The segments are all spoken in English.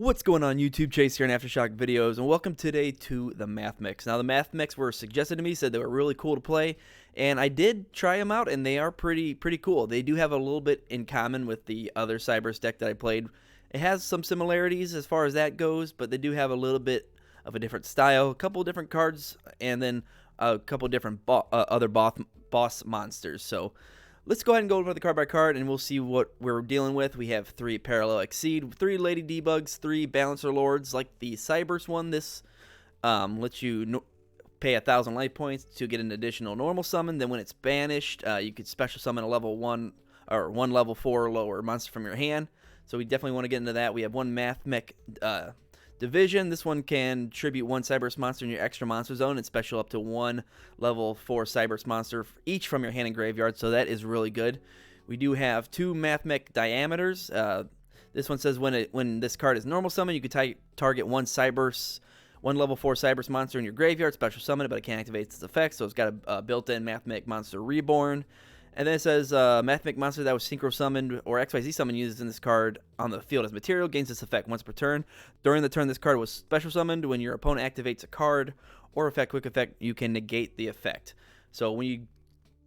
What's going on YouTube? Chase here in Aftershock Videos, and welcome today to the Mathmech. Now the Mathmechs were suggested to me, said they were really cool to play, and I did try them out, and they are pretty cool. They do have a little bit in common with the other Cyberse deck that I played. It has some similarities as far as that goes, but they do have a little bit of a different style, a couple different cards, and then a couple different other boss monsters. So let's go ahead and go over the card by card, and we'll see what we're dealing with. We have 3 Parallel Exceed, 3 Lady Debugs, 3 Balancer Lords. Like the Cyberse one, this lets you pay 1,000 life points to get an additional normal summon. Then when it's banished, you could special summon a level 1 or 1 level 4 or lower monster from your hand. So we definitely want to get into that. We have 1 Mathmech Division. This one can tribute 1 Cyberse monster in your extra monster zone and special up to 1 level 4 Cyberse monster each from your hand and graveyard, so that is really good. We do have 2 Mathmech Diameters. This one says when this card is normal summon, you can target 1 level 4 Cyberse monster in your graveyard, special summon it, but it can't activate its effects, so it's got a built-in Mathmech Monster Reborn. And then it says, Mathmech monster that was synchro summoned or XYZ summoned uses in this card on the field as material gains this effect once per turn. During the turn this card was special summoned, when your opponent activates a card or quick effect, you can negate the effect. So when you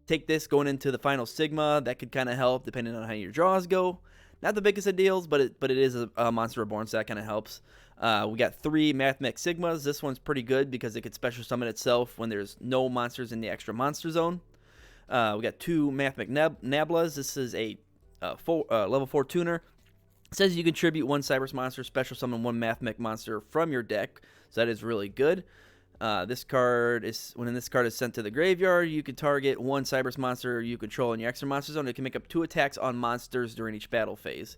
take this going into the final Sigma, that could kind of help depending on how your draws go. Not the biggest of deals, but it is a monster reborn, so that kind of helps. We got 3 Mathmech Sigmas. This one's pretty good because it could special summon itself when there's no monsters in the extra monster zone. We got 2 Mathmech Nablas. This is a level 4 tuner. It says you contribute 1 Cyberse monster, special summon 1 Mathmech monster from your deck, so that is really good. This card is when this card is sent to the graveyard, you can target 1 Cyberse monster you control in your extra monster zone. It can make up 2 attacks on monsters during each battle phase.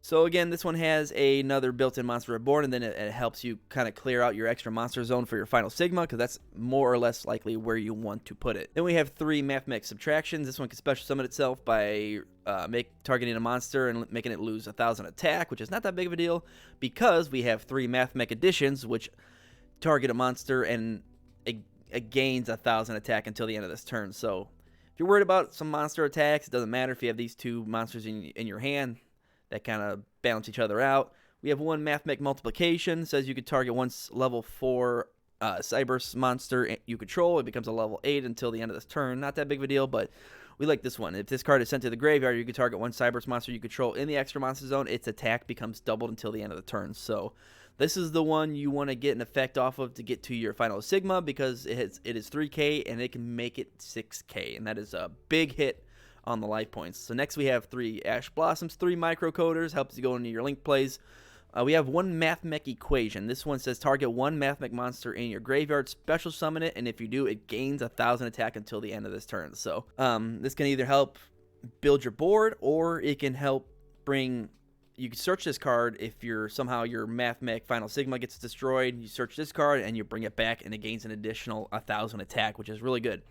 So again, this one has another built-in monster reborn, and then it helps you kind of clear out your extra monster zone for your final Sigma, because that's more or less likely where you want to put it. Then we have 3 Mathmech Subtractions. This one can special summon itself by targeting a monster and making it lose 1,000 attack, which is not that big of a deal, because we have 3 Mathmech Additions, which target a monster and it gains 1,000 attack until the end of this turn. So if you're worried about some monster attacks, it doesn't matter if you have these 2 monsters in your hand. That kind of balance each other out. We have 1 Mathmech Multiplication. Says you could target 1 level 4 Cyberse monster you control. It becomes a level 8 until the end of this turn. Not that big of a deal, but we like this one. If this card is sent to the graveyard, you can target 1 Cyberse monster you control in the extra monster zone. Its attack becomes doubled until the end of the turn. So this is the one you want to get an effect off of to get to your final Sigma, because it is 3k and it can make it 6k, and that is a big hit on the life points. So next we have 3 Ash Blossoms, 3 Microcoders, helps you go into your link plays. We have 1 Mathmech Equation. This one says target 1 Mathmech monster in your graveyard, special summon it, and if you do, it gains 1,000 attack until the end of this turn. So this can either help build your board, or it can help bring. You can search this card if somehow your Mathmech Final Sigma gets destroyed. You search this card and you bring it back, and it gains an additional 1,000 attack, which is really good.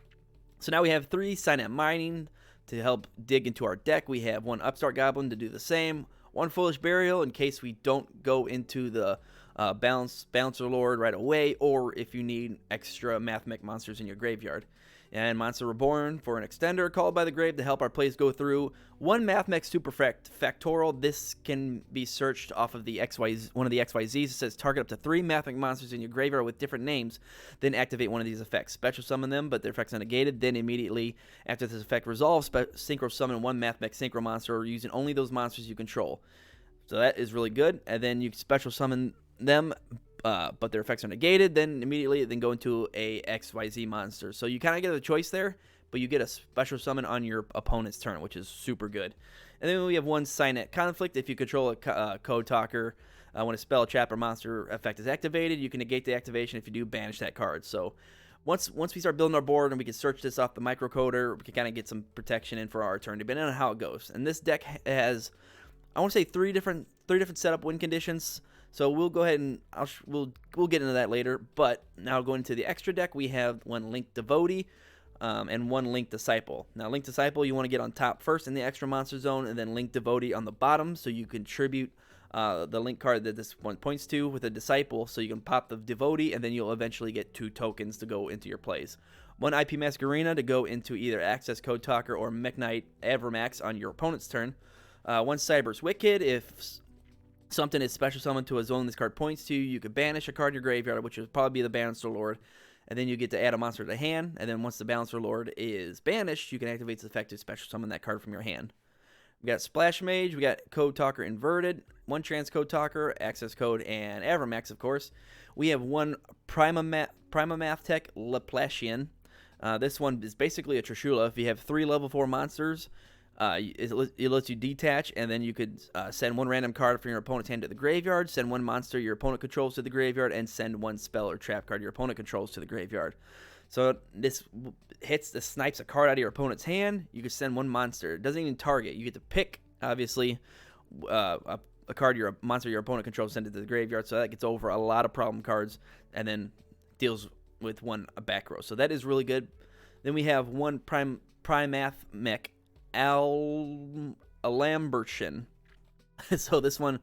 So now we have 3 Synapse Mining to help dig into our deck. We have 1 Upstart Goblin to do the same, 1 Foolish Burial in case we don't go into the Balancer Lord right away, or if you need extra Mathmech monsters in your graveyard. And Monster Reborn for an extender called by the grave to help our plays go through. 1 Mathmech Factorial. This can be searched off of the one of the XYZs. It says target up to 3 Mathmech monsters in your graveyard with different names, then activate one of these effects. Special summon them, but their effects are negated. Then immediately after this effect resolves, synchro summon 1 Mathmech Synchro monster using only those monsters you control. So that is really good. And then you special summon them, but their effects are negated, then immediately go into a XYZ monster. So you kind of get a choice there, but you get a special summon on your opponent's turn, which is super good. And then we have 1 Signet Conflict. If you control a Code Talker, when a spell, trap, or monster effect is activated, you can negate the activation. If you do, banish that card. So once we start building our board and we can search this off the microcoder, we can kind of get some protection in for our turn, depending on how it goes. And this deck has, I want to say, 3 different setup win conditions. So we'll go ahead and we'll get into that later. But now going into the extra deck, we have 1 Link Devotee and 1 Link Disciple. Now Link Disciple you want to get on top first in the extra monster zone, and then Link Devotee on the bottom, so you contribute the link card that this one points to with a Disciple, so you can pop the Devotee, and then you'll eventually get 2 tokens to go into your plays. 1 IP Masquerena to go into either Access Code Talker or Mech Knight Avermax on your opponent's turn. 1 Cyberse Wicked if Something is special summoned to a zone this card points to. You could banish a card in your graveyard, which would probably be the Balancer Lord. And then you get to add a monster to hand. And then once the Balancer Lord is banished, you can activate its effect to special summon that card from your hand. We got Splash Mage. We got Code Talker Inverted. 1 Trans Code Talker, Access Code, and Avramax, of course. We have 1 Mathmech Laplacian. This one is basically a Trishula. If you have 3 level 4 monsters, it lets you detach, and then you could send 1 random card from your opponent's hand to the graveyard, send 1 monster your opponent controls to the graveyard, and send 1 spell or trap card your opponent controls to the graveyard. So this snipes a card out of your opponent's hand. You can send 1 monster. It doesn't even target. You get to pick, obviously, a card monster your opponent controls, send it to the graveyard. So that gets over a lot of problem cards, and then deals with 1 back row. So that is really good. Then we have 1 Mathmech Alambertian. So this one,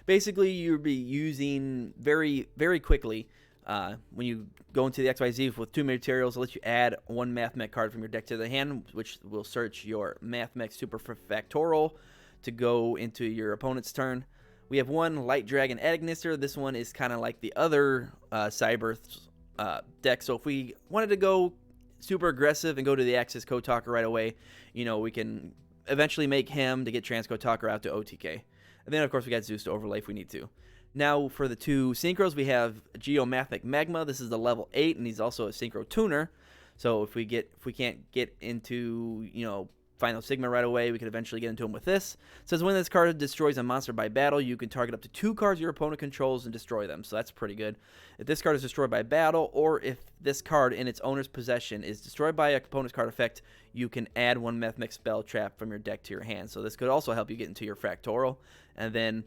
basically, you'll be using very, very quickly. When you go into the XYZ with 2 materials, it lets you add 1 Mathmech card from your deck to the hand, which will search your Mathmech Superfactorial to go into your opponent's turn. We have 1 Light Dragon Agnister. This one is kind of like the other Cyberse deck. So if we wanted to go super aggressive and go to the Access Code Talker right away, we can eventually make him to get Transcode Talker out to OTK. And then, of course, we got Zeus to overlay if we need to. Now, for the 2 Synchros, we have Geomathmech Magma. This is the level 8, and he's also a Synchro Tuner. So if we can't get into, Final Sigma right away, we could eventually get into him with this. It says when this card destroys a monster by battle, you can target up to 2 cards your opponent controls and destroy them. So that's pretty good. If this card is destroyed by battle, or if this card in its owner's possession is destroyed by a opponent's card effect, you can add 1 Mathmech spell trap from your deck to your hand. So this could also help you get into your Fractoral. And then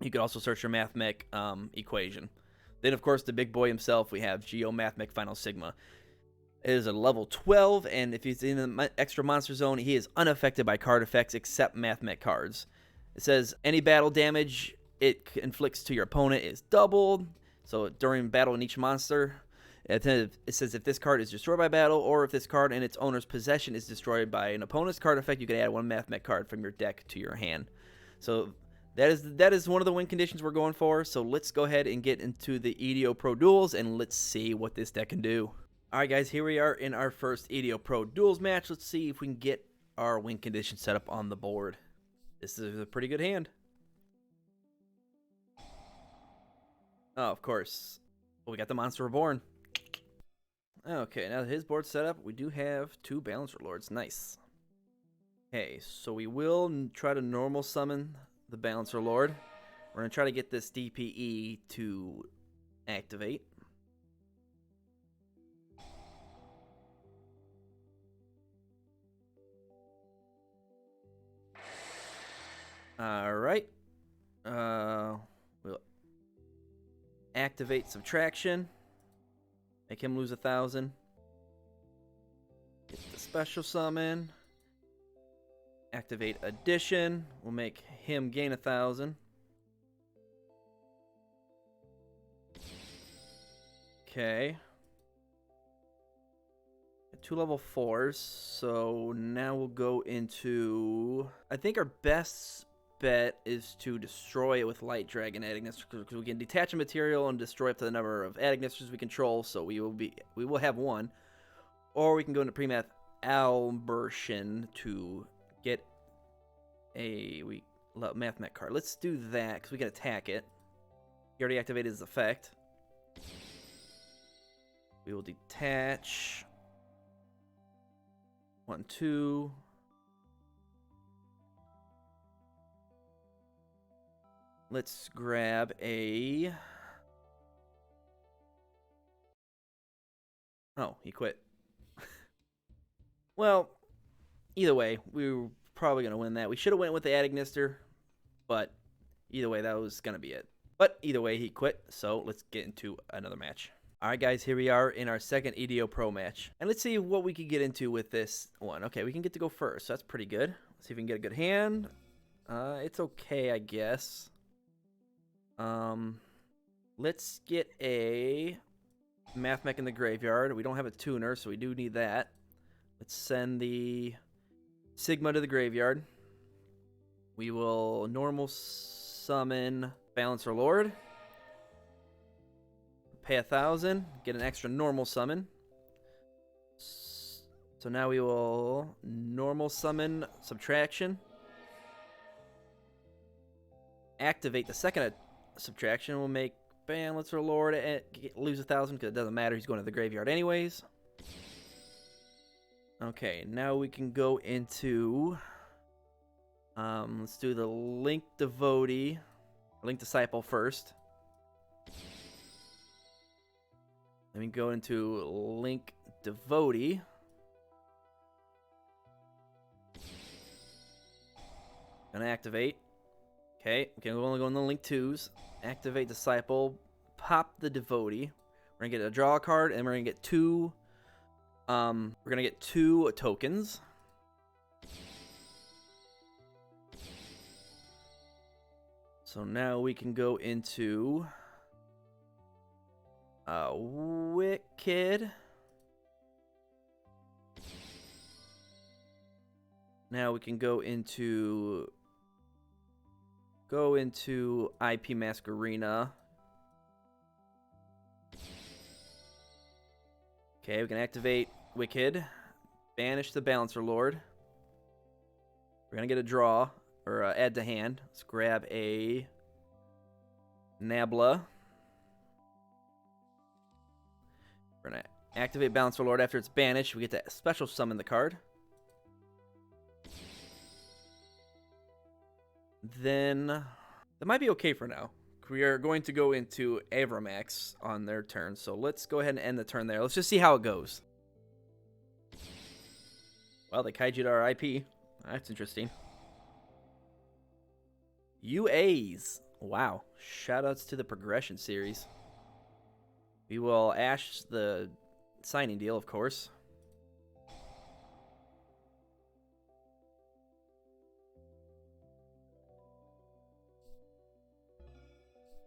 you could also search your Mathmech equation. Then, of course, the big boy himself, we have Geomathmech Final Sigma. It is a level 12, and if he's in the extra monster zone, he is unaffected by card effects except Mathmech cards. It says any battle damage it inflicts to your opponent is doubled. So during battle in each monster, it says if this card is destroyed by battle, or if this card in its owner's possession is destroyed by an opponent's card effect, you can add 1 Mathmech card from your deck to your hand. So that is one of the win conditions we're going for. So let's go ahead and get into the EDO Pro Duels, and let's see what this deck can do. Alright guys, here we are in our first EDO Pro Duels match. Let's see if we can get our win condition set up on the board. This is a pretty good hand. Oh, of course. Well, we got the Monster Reborn. Okay, now that his board's set up, we do have 2 Balancer Lords. Nice. Okay, so we will try to normal summon the Balancer Lord. We're going to try to get this DPE to activate. Alright. We'll activate Subtraction. Make him lose 1,000. Get the special summon. Activate Addition. We'll make him gain 1,000. Okay. 2 level 4s. So now we'll go into... I think our best bet is to destroy it with Light Dragon Agnister, because we can detach a material and destroy up to the number of Agnisters we control, so we will have 1. Or we can go into Premath Albertian to get a Mathmech card. Let's do that because we can attack it. He already activated his effect. We will detach 1, 2. Let's grab a... Oh, he quit. Well, either way, we were probably going to win that. We should have went with the Agnister, but either way, that was going to be it. But either way, he quit, so let's get into another match. Alright guys, here we are in our second EDO Pro match. And let's see what we can get into with this one. Okay, we can get to go first, so that's pretty good. Let's see if we can get a good hand. It's okay, I guess. Let's get a Mathmech in the graveyard. We don't have a tuner, so we do need that. Let's send the Sigma to the graveyard. We will normal summon Balancer Lord. Pay 1,000, get an extra normal summon. So now we will normal summon Subtraction. Activate the second Subtraction. We'll make Balancer Lord lose 1,000 because it doesn't matter. He's going to the graveyard anyways. Okay, now we can go into... let's do the Link Devotee, Link Disciple first. Let me go into Link Devotee. Gonna activate. Okay, we can only go in the Link 2s. Activate Disciple. Pop the Devotee. We're gonna get a draw card, and we're gonna get two. We're gonna get 2 tokens. So now we can go into Wicked. Now we can go into IP Masquerena. Okay, we can activate Wicked, banish the Balancer Lord. We're gonna get a draw or add to hand. Let's grab a Nabla. We're gonna activate Balancer Lord after it's banished. We get to special summon the card. Then that might be okay for now. We are going to go into Avramax on their turn, so let's go ahead and end the turn there. Let's just see how it goes. Well, they kaiju'd our IP. That's interesting. UAs. Wow. Shoutouts to the Progression series. We will ash the signing deal, of course.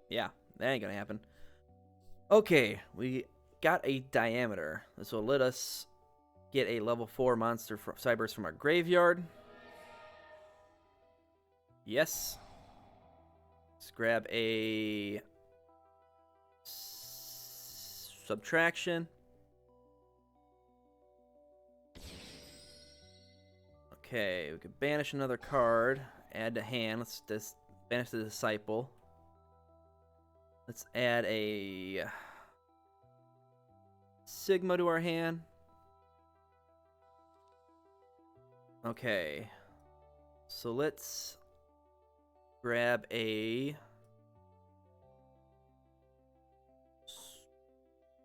Yeah, that ain't gonna happen. Okay, we got a Diameter. This will let us get a level 4 monster from Cyberse from our graveyard. Yes. Let's grab a Subtraction. Okay, we could banish another card. Add to hand. Let's just banish the Disciple. Let's add a Sigma to our hand. Okay. So let's grab a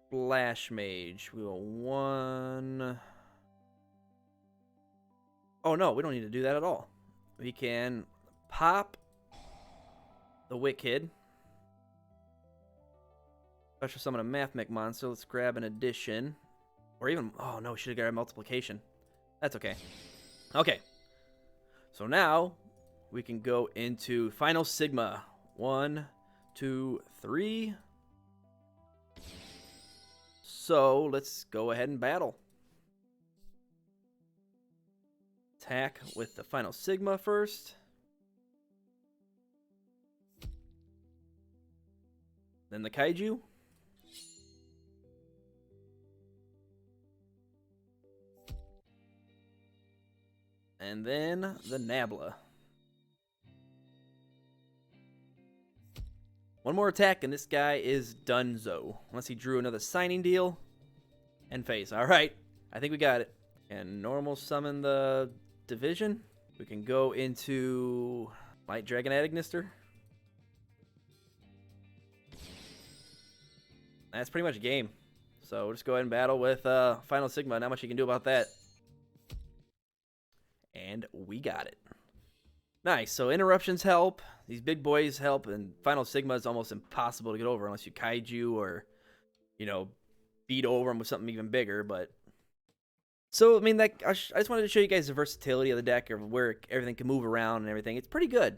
Splash Mage. We will one... Oh no, we don't need to do that at all. We can pop the Wicked. Special summon a Mathmech monster. Let's grab an addition. Or even... Oh, no, we should have grabbed multiplication. That's okay. Okay. So now, we can go into Final Sigma. 1, 2, 3. So, let's go ahead and battle. Attack with the Final Sigma first. Then the Kaiju. And then the Nabla. One more attack, and this guy is donezo. Unless he drew another signing deal. And face. Alright. I think we got it. And normal summon the Division. We can go into Light Dragon Agnister. That's pretty much a game. So we'll just go ahead and battle with Final Sigma. Not much you can do about that. And we got it. Nice. So interruptions help. These big boys help. And Final Sigma is almost impossible to get over unless you kaiju or, you know, beat over them with something even bigger. But so, I mean, like, I just wanted to show you guys the versatility of the deck, or where everything can move around and everything. It's pretty good.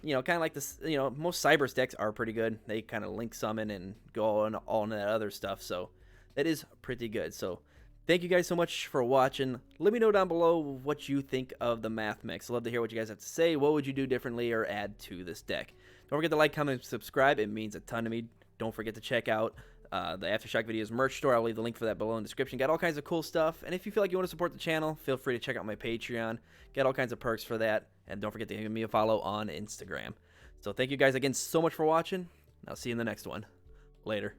You know, kind of like this, you know, most Cyberse decks are pretty good. They kind of link summon and go on all into that other stuff. So that is pretty good. So Thank you guys so much for watching. Let me know down below what you think of the Mathmech. I'd love to hear what you guys have to say. What would you do differently or add to this deck? Don't forget to like, comment, and subscribe. It means a ton to me. Don't forget to check out the Aftershock Videos merch store. I'll leave the link for that below in the description. Got all kinds of cool stuff. And if you feel like you want to support the channel, feel free to check out my Patreon. Get all kinds of perks for that. And don't forget to give me a follow on Instagram. So thank you guys again so much for watching. I'll see you in the next one. Later.